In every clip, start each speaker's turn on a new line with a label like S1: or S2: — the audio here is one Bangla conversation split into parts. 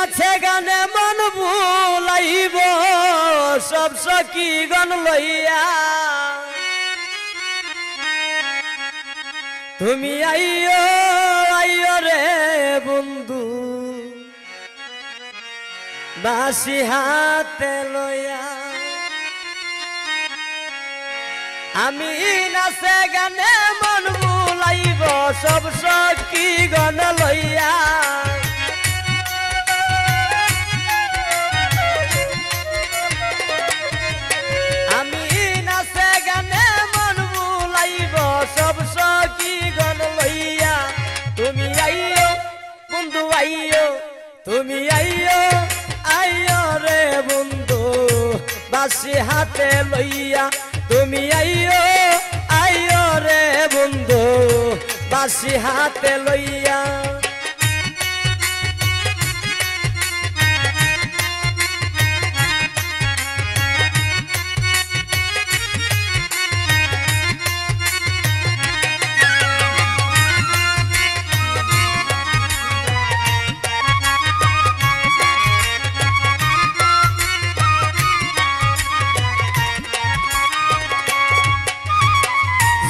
S1: নাচে গানে মন ভুলাইব সব সখী গণ লইয়া তুমি আইও আইও রে বন্ধু বাঁশি হাতে লইয়া আমি নাচে গানে মন ভুলাইব সব সখী গণ লইয়া আমি নাচে গানে মন ভুলাইব সব সখী গণ লইয়া তুমি আইও বন্ধু আইও তুমি আইও আইও রে বন্ধু বাঁশি হাতে লইয়া তুমি আইও আইও রে বন্ধু বাঁশি হাতে লইয়া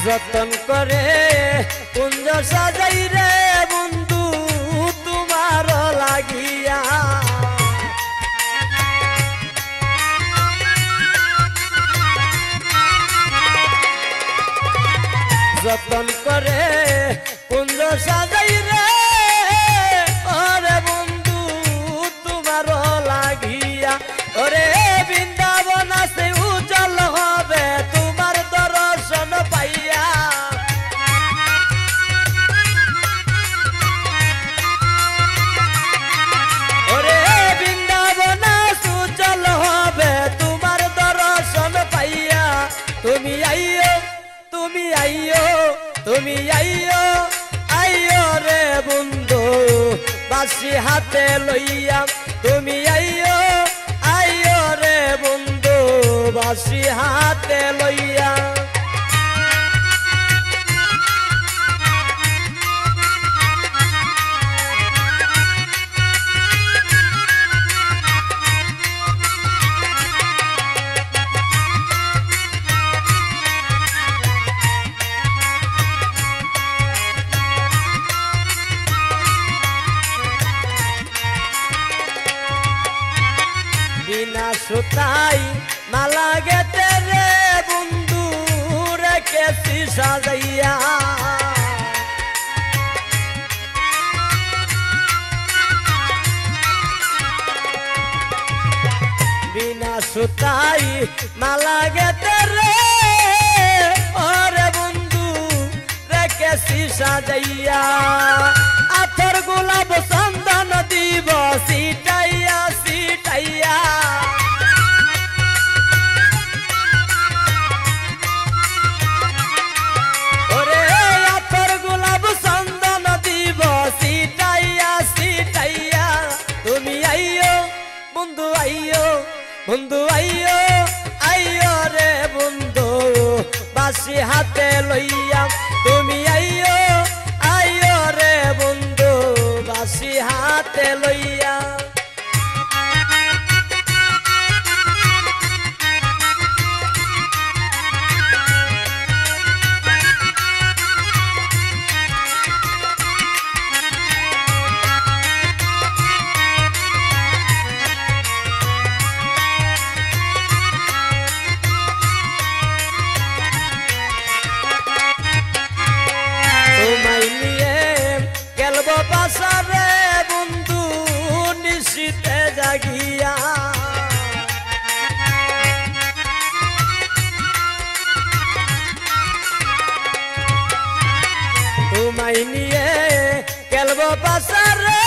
S1: যতন করে কুঞ্জ সাজাই রে বন্ধু তোমার লাগিয়া যতন করে কুঞ্জ সাজাই রে ওরে বন্ধু তোমার লাগিয়া ওরে বৃন্দাবন আছে উজ্জ্বল হবে তোমার দর্শন পাইয়া ওরে বৃন্দাবন উজ্জ্বল হবে তোমার দর্শন পাইয়া তুমি আইও তুমি আইও তুমি আইও আইও রে বন্ধু বাঁশি হাতে লইয়া তুমি আইও আইও রে বন্ধু বাঁশি হাতে লইয়া বিনা সুতাই মালা গেতে রে বন্ধু রেখেছি সাজাইয়া বিনা সুতাই মালা গেতে রে ওরে বন্ধু রেখেছি সাজাইয়া আতর গোলাপ চন্দন দিব সিটাইয়া সিটাইয়া ওরে আতর গোলাপ চন্দন দিব সিটাইয়া সিটাইয়া তুমি আইও বন্ধু আইও বন্ধু আইও আইও রে বন্ধু বাঁশি হাতে লইয়া তুমি আইও আইও রে বন্ধু বাঁশি হাতে লইয়া পাশারে বন্ধু নিশিতে জাগিয়া তোমায় নিয়ে খেলব পাশারে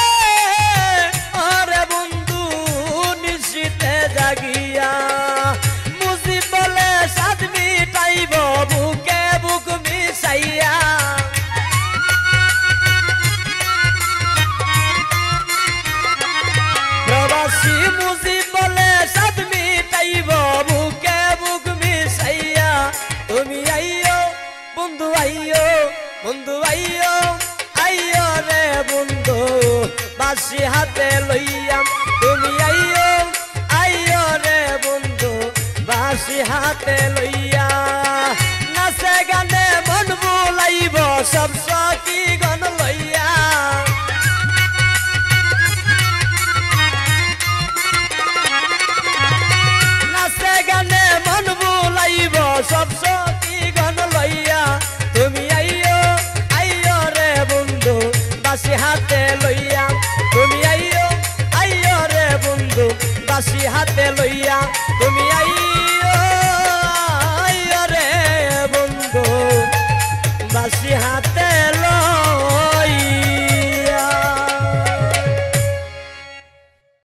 S1: ওরে বন্ধু নিশিতে জাগিয়া মুজি বলে সাত মিটাইব বুকে বুক মিশাইয়া মুজি বলে সাত মিটাইব বুকে বুক মিশাইয়া তুমি আইও বন্ধু আইও বন্ধু আইও আইও রে বন্ধু বাঁশি হাতে লইয়া সব সখী গণ লইয়া নাচে গানে মন বুলাইব সব সখী গণ লইয়া তুমি আইও আইও রে বন্ধু বাসি হাতে লইয়া তুমি আইও আইও রে বন্ধু বাসি হাতে লইয়া